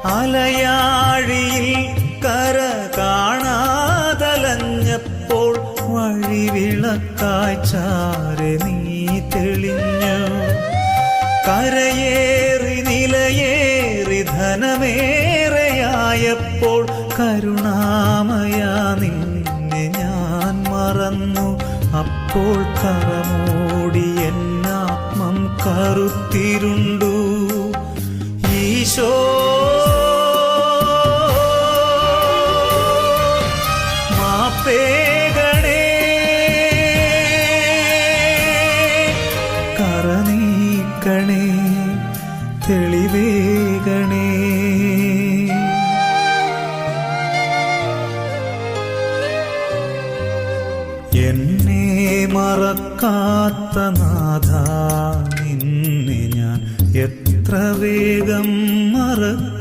അലയാഴിയിൽ കര കാണാതലഞ്ഞപ്പോൾ വഴിവിളക്കായി ചാരെ നീ തെളിഞ്ഞു. കരയേറി നിലയേറി ധനമേറെയായപ്പോൾ കരുണാമയ നിന്നെ ഞാൻ മറന്നു. അപ്പോൾ കറമോടി എന്നാത്മം കറുത്തിരുണ്ടു. ഈശോ മാപ്പേകണേ, കറനീക്കണേ, തെളിവേകണേ. എന്നെ മറക്കാത്ത നാഥാ, നിന്നെ ഞാൻ എത്ര വേഗം മറക്കും.